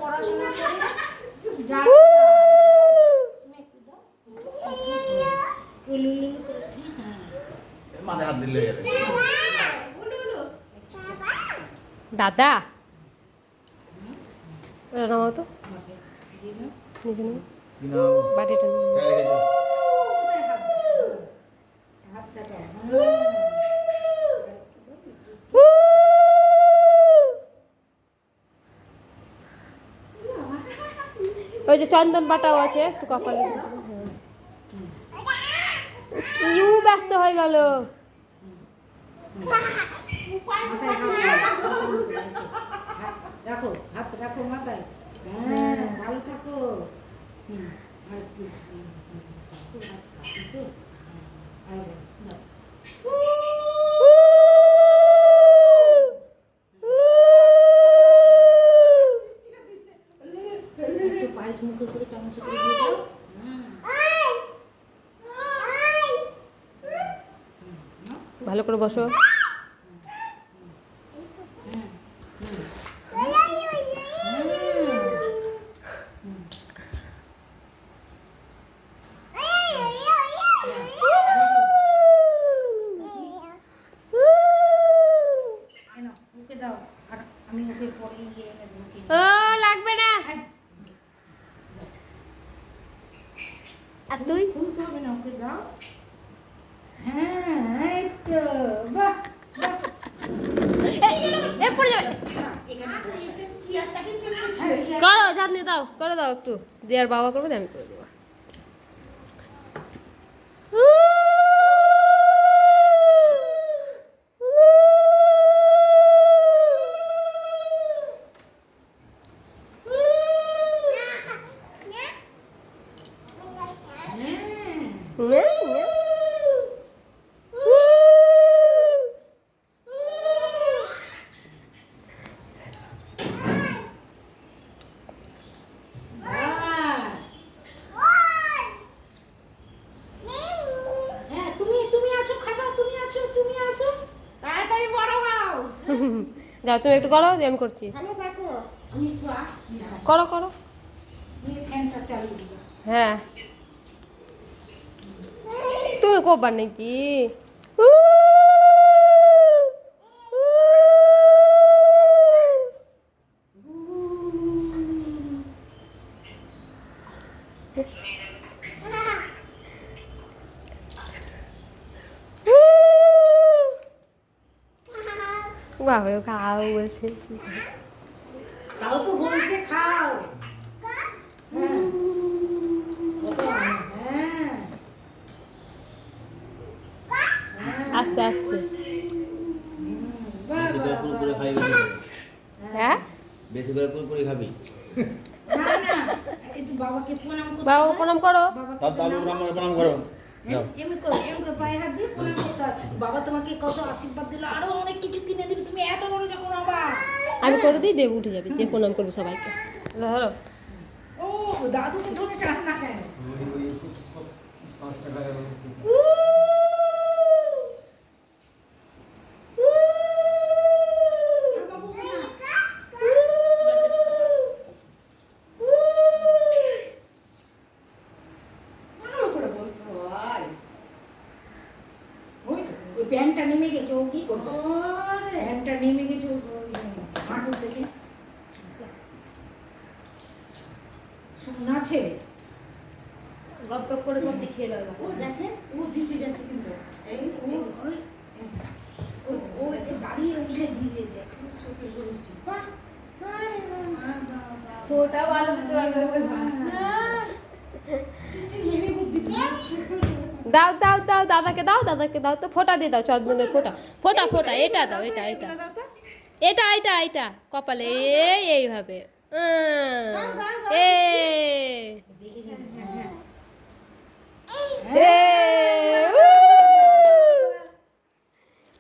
পড়াশোনা করে মাথায় হাত দিলে দাদা নামাও তো নিচে নাও বাটিটা ওই যে চন্দন বাটাও আছে একটু কপালে ইউ ব্যস্ত হয়ে গেল রাখো হাত রাখো মাথায় হ্যাঁ ভালো থাকো পায়েস মুখে করে চামচ করে দিয়ে দাও ভালো করে বসো ওকে দাও আর আমি ওকে পরে গিয়ে এনে দেবো ও লাগবে না আর তুই খুলতে হবে না ওকে দাও হ্যাঁ এই তো বাহ এ পড়ে যাবে করো চাঁদনি দাও করে দাও একটু দেয়ার বাবা করবে আমি করে দেবো যাও তুমি একটু করো আমি করছি করো করো হ্যাঁ তুমি করবার নাকি বাবা খাও বলছে তাও তো বলছে খাও আস্তে আস্তে বেশি করে কুরকুরে খাবি হ্যাঁ বেশি করে কুরকুরে খাবি না না এই তো বাবাকে প্রণাম করতে বাবা হয়। প্রণাম করো তাও তো আমি আমাকে প্রণাম করো যাও এমনি করে পায়ে হাত দিয়ে প্রণাম করতে হয়। বাবা তোমাকে কত আশীর্বাদ দিল আরো অনেক কিছু কিনে দিবে তুমি এত বড় যখন আবার আমি করে দিই দেব উঠে যাবে দিয়ে প্রণাম করবো সবাইকে ধরো ও দাদুকে ধরে টান না কেন প্যান্টটা নেমে গেছে ও কি করবো প্যান্টটা নেমে গেছে হাঁটু থেকে সোনা ছেলে গপ করে সব খেয়ে লাগবে ও দেখেন ও দিতে যাচ্ছে কিন্তু এই ও একটু দাঁড়িয়ে উঠে দিবে দেখো ছোট বলছি ফোটা ভালো দিতে পারবে দাও দাও দাও দাদাকে দাও তো ফোঁটা দিয়ে দাও চন্দনের ফোঁটা ফোঁটা ফোঁটা এটা দাও এটা এটা এটা এটা এটা কপালে এইভাবে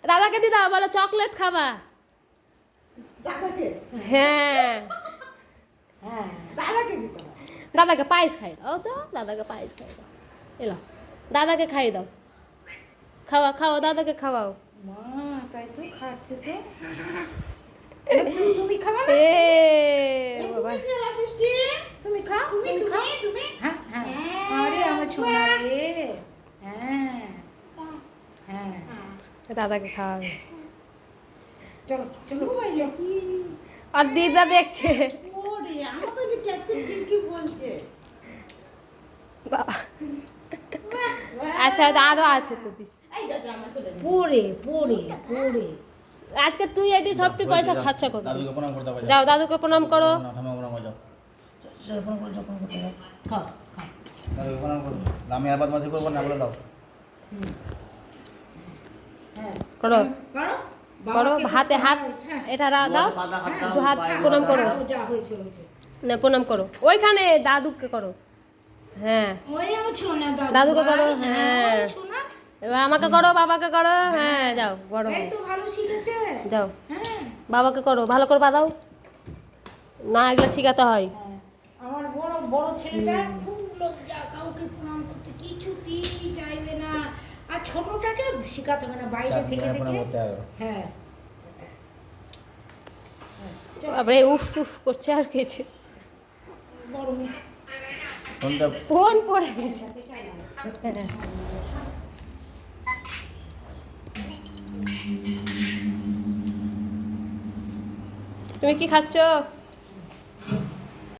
দাদাকে দি দাও বলো চকলেট খাবা হ্যাঁ দাদাকে পায়েস খাই দাও তো দাদাকে পায়েস খাই দাও এলো দাদাকে খাই দাও খাওয়া খাওয়া দাদাকে খাওয়াও মা তাই তো খাচ্ছে তো তুমি খাওয়া এ বাবা খাও, তুমি খাও। হ্যাঁ হ্যাঁ, আরে আমার ছোনা রে, হ্যাঁ হ্যাঁ, দাদাকে খাওয়াবে। চলো চলো কি আর দিদা দেখছে। ওরে আমাকে যে ক্যাটকেট কি বলছে। বাবা। আচ্ছা আরো আছে তো দিস। পড়ে পড়ে পড়ে আজকে তুই এটি সবটি পয়সা খরচা করবি। দাদুকে প্রণাম করতে হবে, যাও দাদুকে প্রণাম করো। ঠাম্মা প্রণাম করো, যাও। যখন করে যখন করতে হবে খাও খাও দাদুকে প্রণাম করো। আমি আর বাদমাশি করবো না, বলে দাও। হ্যাঁ করো করো করো, বাবাকে হাতে হাত হ্যাঁ এটা দাও, পাতা খাটটা, দু হাত পায়ে প্রণাম করো। যা হয়েছে হয়েছে না প্রণাম করো ওইখানে দাদুকে করো। হ্যাঁ ওই আমার ছোনা দাদু দাদুকে করো, ভাই, হ্যাঁ। ওই ছোনা এবার আমাকে করো, বাবাকে করো। হ্যাঁ যাও বড় এই তো ভালো শিখেছে যাও হ্যাঁ বাবাকে করো, ভালো করে বাদাও না, এগুলো শিখাতে হয়। হ্যাঁ, আমার বড় বড় ছেলেটা খুব লজ্জা, কাউকে প্রণাম করতে কিছুতেই চাইবে না, আর ছোটটাকে শেখাতে হবে না বাইরে থেকে প্রণাম থেকে করতে হবে। হ্যাঁ তারপরে উফ উফ করছে আর কিছু, গরমে কোনটা ফোন পড়ে গেছে। হ্যাঁ। তুমি কি খাচ্ছ?